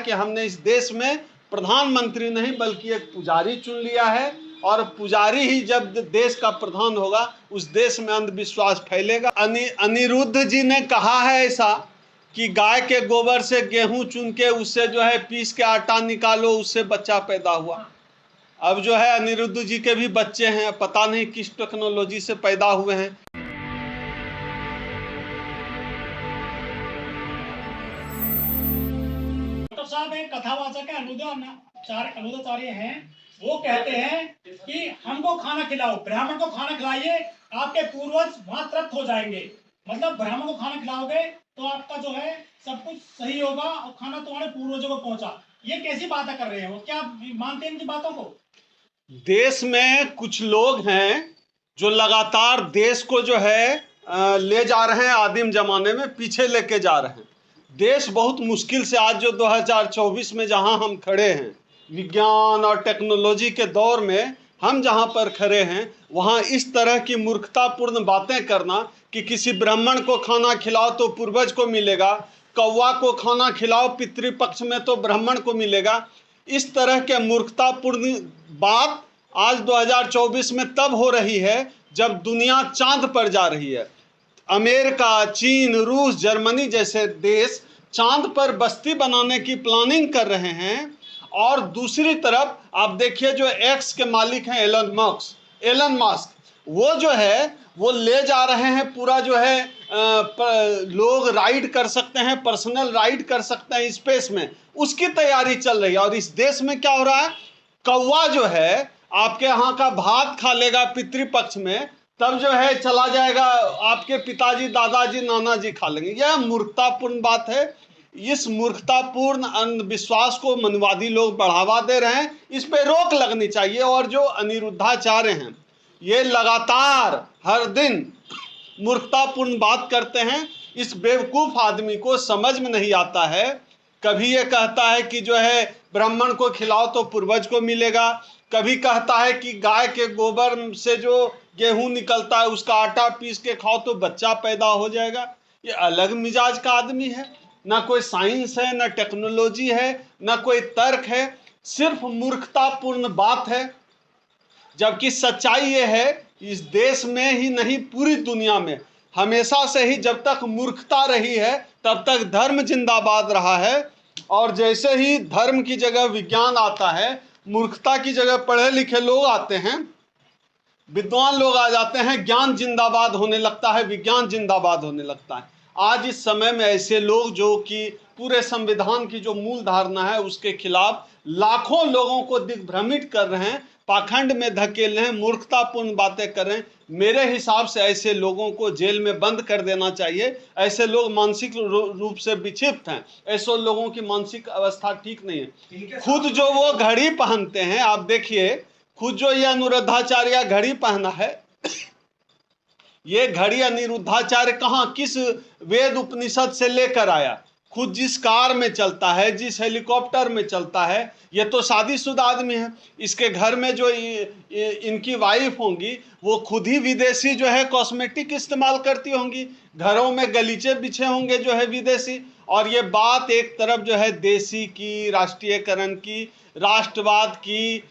कि हमने इस देश में प्रधानमंत्री नहीं बल्कि एक पुजारी चुन लिया है, और पुजारी ही जब देश का प्रधान होगा उस देश में अंधविश्वास फैलेगा। अनिरुद्ध जी ने कहा है ऐसा कि गाय के गोबर से गेहूं चुन के उससे जो है पीस के आटा निकालो, उससे बच्चा पैदा हुआ। अब जो है अनिरुद्ध जी के भी बच्चे हैं, पता नहीं किस टेक्नोलॉजी से पैदा हुए हैं। डॉक्टर साहब एक कथावाचक है, अनुदाचार्य हैं, वो कहते हैं कि हमको खाना खिलाओ, ब्राह्मण को खाना खिलाइए, आपके पूर्वज वहां तृप्त हो जाएंगे। मतलब ब्राह्मण को खाना खिलाओगे तो आपका जो है सब कुछ सही होगा और खाना तुम्हारे पूर्वजों को पहुंचा। ये कैसी बातें कर रहे हो, क्या मानते हैं इनकी बातों को? देश में कुछ लोग हैं जो लगातार देश को जो है ले जा रहे हैं, आदिम जमाने में पीछे लेके जा रहे हैं। देश बहुत मुश्किल से आज जो 2024 में जहां हम खड़े हैं, विज्ञान और टेक्नोलॉजी के दौर में हम जहां पर खड़े हैं, वहां इस तरह की मूर्खतापूर्ण बातें करना कि किसी ब्राह्मण को खाना खिलाओ तो पूर्वज को मिलेगा, कौवा को खाना खिलाओ पितृपक्ष में तो ब्राह्मण को मिलेगा, इस तरह के मूर्खतापूर्ण बात आज 2024 में तब हो रही है जब दुनिया चांद पर जा रही है। अमेरिका, चीन, रूस, जर्मनी जैसे देश चांद पर बस्ती बनाने की प्लानिंग कर रहे हैं, और दूसरी तरफ आप देखिए जो एक्स के मालिक हैं एलन मस्क, वो जो है वो ले जा रहे हैं पूरा जो है लोग राइड कर सकते हैं, पर्सनल राइड कर सकते हैं स्पेस में, उसकी तैयारी चल रही है। और इस देश में क्या हो रहा है, कौवा जो है आपके यहाँ का भात खा लेगा पितृपक्ष में, तब जो है चला जाएगा आपके पिताजी, दादाजी, नाना जी खा लेंगे। यह मूर्खतापूर्ण बात है। इस मूर्खतापूर्ण अंधविश्वास को मनवादी लोग बढ़ावा दे रहे हैं, इस पे रोक लगनी चाहिए। और जो अनिरुद्धाचार्य हैं ये लगातार हर दिन मूर्खतापूर्ण बात करते हैं। इस बेवकूफ़ आदमी को समझ में नहीं आता है। कभी ये कहता है कि जो है ब्राह्मण को खिलाओ तो पूर्वज को मिलेगा, कभी कहता है कि गाय के गोबर से जो गेहूं निकलता है उसका आटा पीस के खाओ तो बच्चा पैदा हो जाएगा। ये अलग मिजाज का आदमी है, ना कोई साइंस है, ना टेक्नोलॉजी है, ना कोई तर्क है, सिर्फ मूर्खतापूर्ण बात है। जबकि सच्चाई ये है इस देश में ही नहीं पूरी दुनिया में हमेशा से ही जब तक मूर्खता रही है तब तक धर्म जिंदाबाद रहा है, और जैसे ही धर्म की जगह विज्ञान आता है, मूर्खता की जगह पढ़े लिखे लोग आते हैं, विद्वान लोग आ जाते हैं, ज्ञान जिंदाबाद होने लगता है, विज्ञान जिंदाबाद होने लगता है। आज इस समय में ऐसे लोग जो कि पूरे संविधान की जो मूल धारणा है उसके खिलाफ लाखों लोगों को दिग्भ्रमित कर रहे हैं, पाखंड में धकेल रहे हैं, मूर्खतापूर्ण बातें कर रहे हैं। मेरे हिसाब से ऐसे लोगों को जेल में बंद कर देना चाहिए। ऐसे लोग मानसिक रूप से विक्षिप्त हैं, ऐसे लोगों की मानसिक अवस्था ठीक नहीं है। खुद जो वो घड़ी पहनते हैं, आप देखिए, खुद जो ये अनिरुद्धाचार्य घड़ी पहना है, ये घड़ी अनिरुद्धाचार्य कहाँ किस वेद उपनिषद से लेकर आया? खुद जिस कार में चलता है, जिस हेलीकॉप्टर में चलता है, ये तो शादीशुदा आदमी है। इसके घर में जो इनकी वाइफ होंगी वो खुद ही विदेशी जो है कॉस्मेटिक इस्तेमाल करती होंगी, घरों में गलीचे बिछे होंगे जो है विदेशी। और ये बात एक तरफ जो है देशी की, राष्ट्रीयकरण की, राष्ट्रवाद की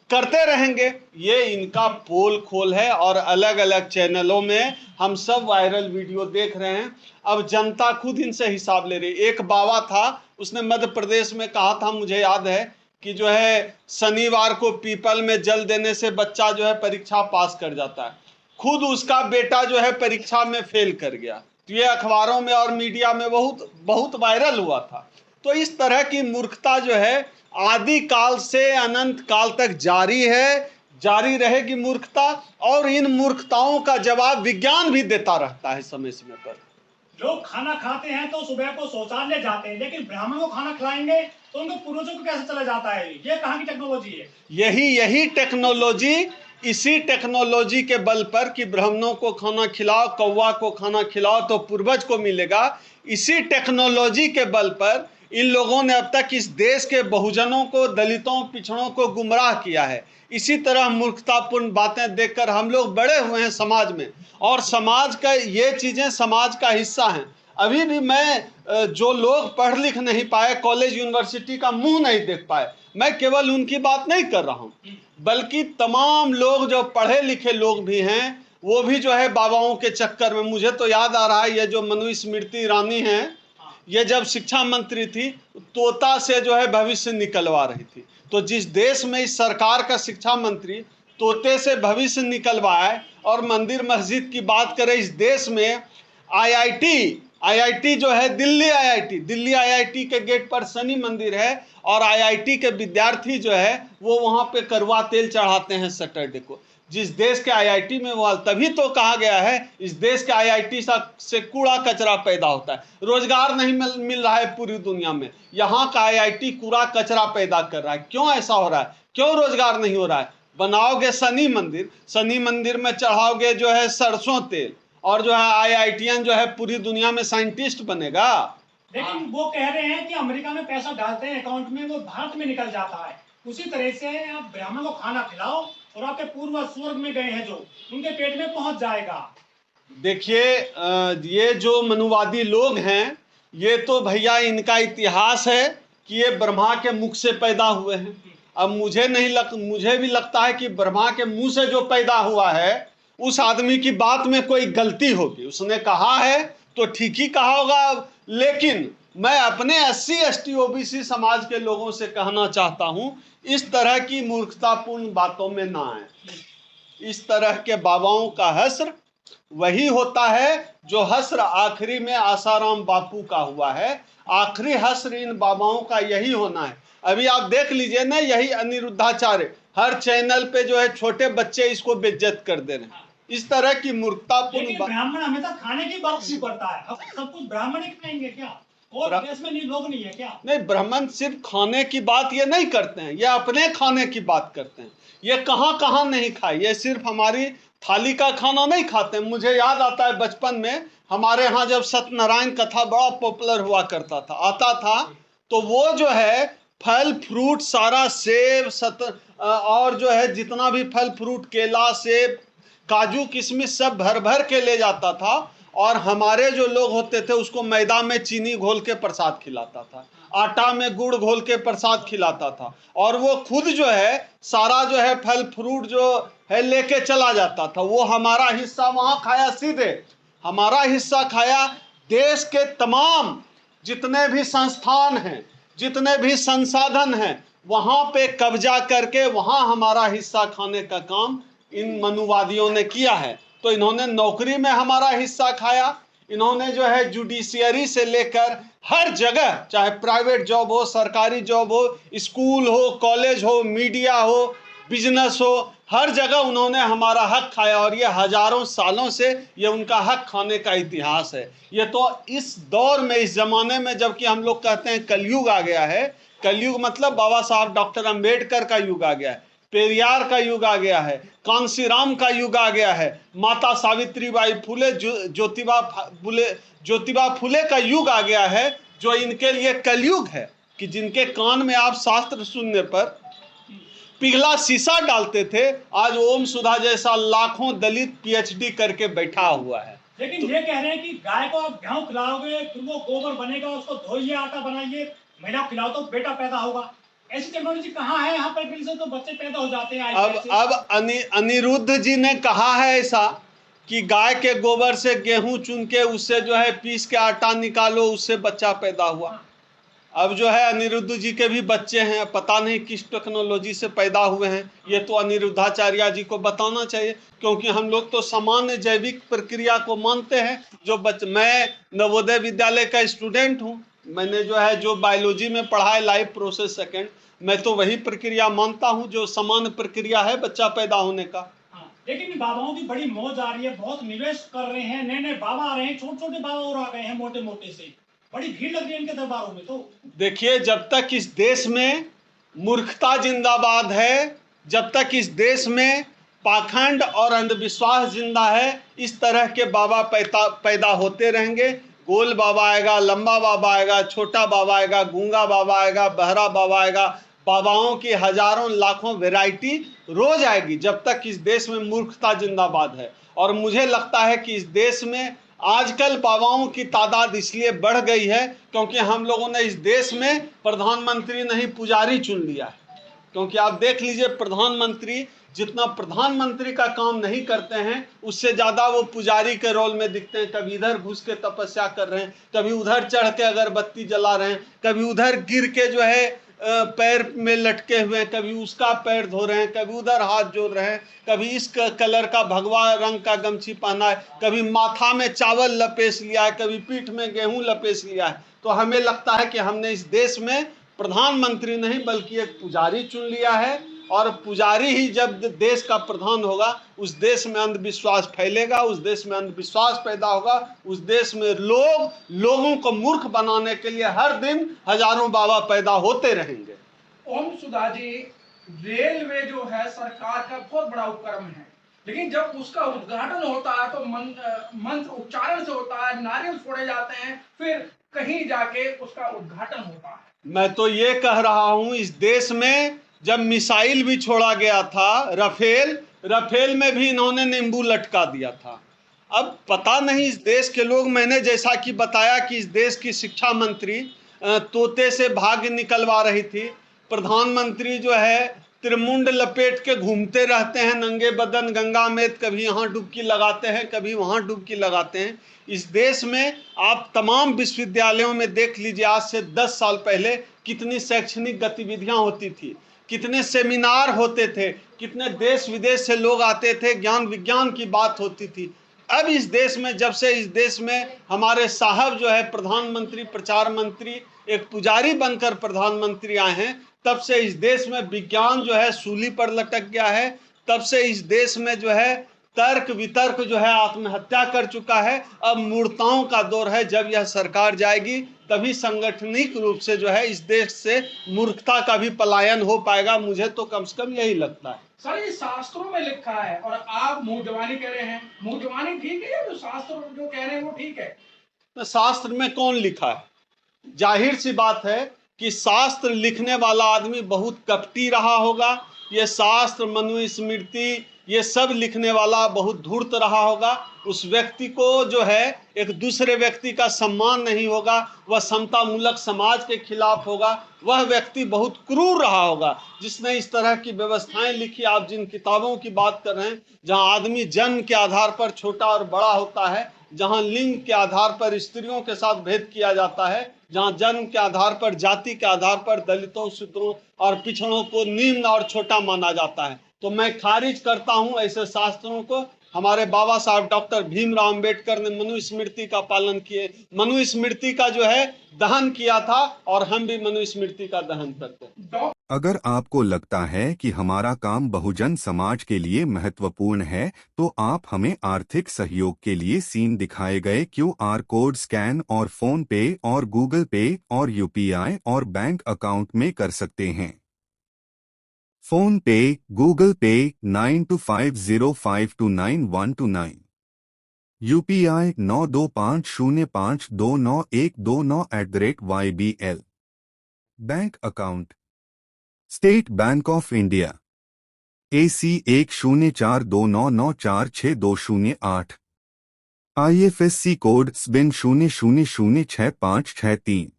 करते रहेंगे। ये इनका पोल खोल है, और अलग अलग चैनलों में हम सब वायरल वीडियो देख रहे हैं। अब जनता खुद इनसे हिसाब ले रही। एक बाबा था, उसने मध्य प्रदेश में कहा था, मुझे याद है, कि जो है शनिवार को पीपल में जल देने से बच्चा जो है परीक्षा पास कर जाता है। खुद उसका बेटा जो है परीक्षा में फेल कर गया। तो ये अखबारों में और मीडिया में बहुत बहुत वायरल हुआ था। तो इस तरह की मूर्खता जो है आदि काल से अनंत काल तक जारी है, जारी रहेगी मूर्खता, और इन मूर्खताओं का जवाब विज्ञान भी देता रहता है समय समय पर। लोग खाना खाते हैं तो सुबह को शौचालय जाते हैं, लेकिन ब्राह्मण को खाना खिलाएंगे तो उनके पूर्वजों को कैसे चला जाता है? ये कहाँ की टेक्नोलॉजी है? यही टेक्नोलॉजी, इसी टेक्नोलॉजी के बल पर कि ब्राह्मणों को खाना खिलाओ, कौवा को खाना खिलाओ तो पूर्वज को मिलेगा, इसी टेक्नोलॉजी के बल पर इन लोगों ने अब तक इस देश के बहुजनों को, दलितों, पिछड़ों को गुमराह किया है। इसी तरह मूर्खतापूर्ण बातें देखकर हम लोग बड़े हुए हैं समाज में, और समाज का ये चीज़ें समाज का हिस्सा हैं। अभी भी मैं जो लोग पढ़ लिख नहीं पाए, कॉलेज यूनिवर्सिटी का मुंह नहीं देख पाए, मैं केवल उनकी बात नहीं कर रहा हूं, बल्कि तमाम लोग जो पढ़े लिखे लोग भी हैं, वो भी जो है बाबाओं के चक्कर में। मुझे तो याद आ रहा है, ये जो मनुस्मृति ईरानी है, ये जब शिक्षा मंत्री थी, तोता से जो है भविष्य निकलवा रही थी। तो जिस देश में इस सरकार का शिक्षा मंत्री तोते से भविष्य निकलवाए और मंदिर मस्जिद की बात करें, इस देश में आईआईटी जो है, दिल्ली आईआईटी के गेट पर शनि मंदिर है, और आईआईटी के विद्यार्थी जो है वो वहाँ पे कड़वा तेल चढ़ाते हैं सैटरडे को। जिस देश के आईआईटी में वो, तभी तो कहा गया है इस देश के आईआईटी से कूड़ा कचरा पैदा होता है, रोजगार नहीं मिल रहा है पूरी दुनिया में, यहाँ का आईआईटी कूड़ा कचरा पैदा कर रहा है। क्यों ऐसा हो रहा है, क्यों रोजगार नहीं हो रहा है? बनाओगे शनि मंदिर में चढ़ाओगे जो है सरसों तेल, और जो है आईआईटीएन जो है पूरी दुनिया में साइंटिस्ट बनेगा। लेकिन वो कह रहे हैं कि अमेरिका में पैसा डालते हैं अकाउंट में, वो भारत में निकल जाता है। उसी तरह से आप ब्राह्मण को खाना खिलाओ और आपके पूर्वज स्वर्ग में गए हैं जो, उनके पेट में पहुंच जाएगा। देखिए, ये जो मनुवादी लोग हैं, ये तो भैया इनका इतिहास है कि ये ब्रह्मा के मुख से पैदा हुए हैं। अब मुझे भी लगता है कि ब्रह्मा के मुंह से जो पैदा हुआ है, उस आदमी की बात में कोई गलती होगी। उसने कहा है तो ठीक ही कहा होगा, लेकिन मैं अपने SC ST OBC समाज के लोगों से कहना चाहता हूं, इस तरह की मूर्खतापूर्ण बातों में ना आए। इस तरह के बाबाओं का हश्र वही होता है जो हश्र आखिरी में आसाराम बापू का हुआ है। आखिरी हश्र इन बाबाओं का यही होना है। अभी आप देख लीजिए ना, यही अनिरुद्धाचार्य हर चैनल पे जो है छोटे बच्चे इसको बेइज्जत कर दे रहे हैं। इस तरह की मूर्खतापूर्ण ब्राह्मण हमेशा खाने की बात क्यों करता है? अब सब कुछ ब्राह्मण ही खाएंगे क्या? और देश में लोग नहीं है क्या? नहीं, ब्राह्मण सिर्फ खाने की बात ये नहीं करते हैं, ये अपने खाने की बात करते हैं। ये कहाँ कहाँ नहीं खाए, ये सिर्फ हमारी थाली का खाना नहीं खाते हैं। मुझे याद आता है बचपन में हमारे यहाँ जब सत्यनारायण कथा बड़ा पॉपुलर हुआ करता था, आता था, तो वो जो है फल फ्रूट सारा सेब और जो है जितना भी फल फ्रूट, केला, सेब, काजू, किशमिश सब भर भर के ले जाता था, और हमारे जो लोग होते थे उसको मैदा में चीनी घोल के प्रसाद खिलाता था, आटा में गुड़ घोल के प्रसाद खिलाता था, और वो खुद जो है सारा जो है फल फ्रूट जो है लेके चला जाता था। वो हमारा हिस्सा वहाँ खाया, सीधे हमारा हिस्सा खाया। देश के तमाम जितने भी संस्थान हैं, जितने भी संसाधन हैं, वहाँ पे कब्जा करके वहाँ हमारा हिस्सा खाने का काम इन मनुवादियों ने किया है। तो इन्होंने नौकरी में हमारा हिस्सा खाया, इन्होंने जो है जुडिशियरी से लेकर हर जगह, चाहे प्राइवेट जॉब हो, सरकारी जॉब हो, स्कूल हो, कॉलेज हो, मीडिया हो, बिजनेस हो, हर जगह उन्होंने हमारा हक खाया। और ये हजारों सालों से ये उनका हक खाने का इतिहास है। ये तो इस दौर में, इस जमाने में, जबकि हम लोग कहते हैं कलयुग आ गया है, कलयुग मतलब बाबा साहब डॉक्टर अंबेडकर का युग आ गया है, पेरियार का युग आ गया है, कांसीराम का युग आ गया है, माता सावित्रीबाई फुले, ज्योतिबा फुले का युग आ गया है, जो इनके लिए कलयुग है कि जिनके कान में आप शास्त्र सुनने पर पिघला शीशा डालते थे, आज ओम सुधा जैसा लाखों दलित PhD करके बैठा हुआ है। लेकिन ये कह रहे हैं कि गाय को आप गेहूं खिलाओगे, फिर वो गोबर बनेगा, उसको धोइए, आटा बनाइए, महिला खिलाओ तो बेटा पैदा होगा। ऐसी टेक्नोलॉजी कहाँ है यहाँ पर? फिर से तो बच्चे पैदा हो जाते हैं। अब अनिरुद्ध जी ने कहा है ऐसा कि गाय के गोबर से गेहूं चुन के उससे जो है पीस के आटा निकालो, उससे बच्चा पैदा हुआ। अब जो है अनिरुद्ध जी के भी बच्चे हैं, पता नहीं किस टेक्नोलॉजी से पैदा हुए हैं, ये तो अनिरुद्धाचार्य जी को बताना चाहिए, क्योंकि हम लोग तो सामान्य जैविक प्रक्रिया को मानते हैं। मैं नवोदय विद्यालय का स्टूडेंट हूँ, मैंने जो है जो बायोलॉजी में पढ़ा है लाइफ प्रोसेस सेकेंड, मैं तो वही प्रक्रिया मानता हूँ जो सामान्य प्रक्रिया है बच्चा पैदा होने का। लेकिन बाबाओं की बड़ी मौज आ रही है, बहुत निवेश कर रहे हैं, नए नए बाबा आ रहे हैं, छोटे छोटे बाबा और आ गए हैं, मोटे मोटे से, बड़ी भीड़ लग रही है इनके दरबारों में। तो देखिए, जब तक इस देश में मूर्खता जिंदाबाद है, जब तक इस देश में पाखंड और अंधविश्वास जिंदा है, इस तरह के बाबा पैदा होते रहेंगे। गोल बाबा आएगा, लंबा बाबा आएगा, छोटा बाबा आएगा, गूंगा बाबा आएगा, बहरा बाबा आएगा। बाबाओं की हजारों लाखों वैरायटी रोज आएगी, जब तक इस देश में मूर्खता जिंदाबाद है। और मुझे लगता है कि इस देश में आजकल बाबाओं की तादाद इसलिए बढ़ गई है क्योंकि हम लोगों ने इस देश में प्रधानमंत्री नहीं पुजारी चुन लिया है। क्योंकि आप देख लीजिए, प्रधानमंत्री जितना प्रधानमंत्री का काम नहीं करते हैं उससे ज़्यादा वो पुजारी के रोल में दिखते हैं। कभी इधर घुस के तपस्या कर रहे हैं, कभी उधर चढ़ के अगरबत्ती जला रहे हैं, कभी उधर गिर के जो है पैर में लटके हुए हैं, कभी उसका पैर धो रहे हैं, कभी उधर हाथ जोड़ रहे हैं, कभी इस कलर का भगवा रंग का गमछी पहना है, कभी माथा में चावल लपेट लिया है, कभी पीठ में गेहूं लपेट लिया है। तो हमें लगता है कि हमने इस देश में प्रधानमंत्री नहीं बल्कि एक पुजारी चुन लिया है, और पुजारी ही जब देश का प्रधान होगा उस देश में अंधविश्वास फैलेगा, उस देश में अंधविश्वास पैदा होगा, उस देश में लोगों को मूर्ख बनाने के लिए हर दिन हजारों बाबा पैदा होते रहेंगे। ओम सुधा जी, रेलवे जो है सरकार का बहुत बड़ा उपक्रम है, लेकिन जब उसका उद्घाटन होता है तो मंत्र उच्चारण से होता है, नारियल फोड़े जाते हैं, फिर कहीं जाके उसका उद्घाटन होता है। मैं तो ये कह रहा हूं, इस देश में जब मिसाइल भी छोड़ा गया था, रफेल में भी इन्होंने नींबू लटका दिया था। अब पता नहीं इस देश के लोग, मैंने जैसा कि बताया कि इस देश की शिक्षा मंत्री तोते से भाग्य निकलवा रही थी, प्रधानमंत्री जो है त्रिमुंड लपेट के घूमते रहते हैं नंगे बदन गंगा में, कभी यहाँ डुबकी लगाते हैं, कभी वहाँ डुबकी लगाते हैं। इस देश में आप तमाम विश्वविद्यालयों में देख लीजिए, आज से 10 साल पहले कितनी शैक्षणिक गतिविधियां होती थी, कितने सेमिनार होते थे, कितने देश विदेश से लोग आते थे, ज्ञान विज्ञान की बात होती थी। अब इस देश में, जब से इस देश में हमारे साहब जो है प्रधानमंत्री, प्रचार मंत्री, एक पुजारी बनकर प्रधानमंत्री आए हैं, तब से इस देश में विज्ञान जो है सूली पर लटक गया है। तब से इस देश में जो है तर्क वितर्क जो है आत्महत्या कर चुका है। अब मूर्ताओं का दौर है। जब यह सरकार जाएगी तभी संगठनिक रूप से जो है इस देश से मूर्खता का भी पलायन हो पाएगा। मुझे तो कम से कम यही लगता है। सर, ये शास्त्रों में लिखा है और आप मुंह जवानी कह रहे हैं। मुंह जवानी ठीक है या जो शास्त्र जो कह रहे हैं वो ठीक है? तो शास्त्र में कौन लिखा है? जाहिर सी बात है कि शास्त्र लिखने वाला आदमी बहुत कपटी रहा होगा। ये शास्त्र, मनुस्मृति, ये सब लिखने वाला बहुत धूर्त रहा होगा। उस व्यक्ति को जो है एक दूसरे व्यक्ति का सम्मान नहीं होगा, वह समतामूलक समाज के खिलाफ होगा। वह व्यक्ति बहुत क्रूर रहा होगा जिसने इस तरह की व्यवस्थाएं लिखी। आप जिन किताबों की बात कर रहे हैं, जहां आदमी जन्म के आधार पर छोटा और बड़ा होता है, जहां लिंग के आधार पर स्त्रियों के साथ भेद किया जाता है, जहां जन्म के आधार पर, जाति के आधार पर दलितों, शूद्रों और पिछड़ों को निम्न और छोटा माना जाता है, तो मैं खारिज करता हूं ऐसे शास्त्रों को। हमारे बाबा साहब डॉक्टर भीमराव अंबेडकर ने मनुस्मृति का पालन किए, मनुस्मृति का जो है दहन किया था, और हम भी मनुस्मृति का दहन करते हैं। अगर आपको लगता है कि हमारा काम बहुजन समाज के लिए महत्वपूर्ण है, तो आप हमें आर्थिक सहयोग के लिए सीन दिखाए गए QR कोड स्कैन और फोन पे और गूगल पे और UPI और बैंक अकाउंट में कर सकते हैं। फोन पे, गूगल पे 9250529129, UPI 9250529129 bank account state bank of India AC 1042994628, IFSC code SBIN 00066563।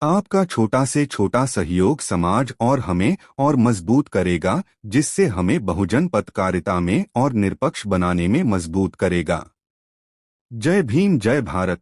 आपका छोटा से छोटा सहयोग समाज और हमें और मजबूत करेगा, जिससे हमें बहुजन पत्रकारिता में और निष्पक्ष बनाने में मजबूत करेगा। जय भीम, जय भारत।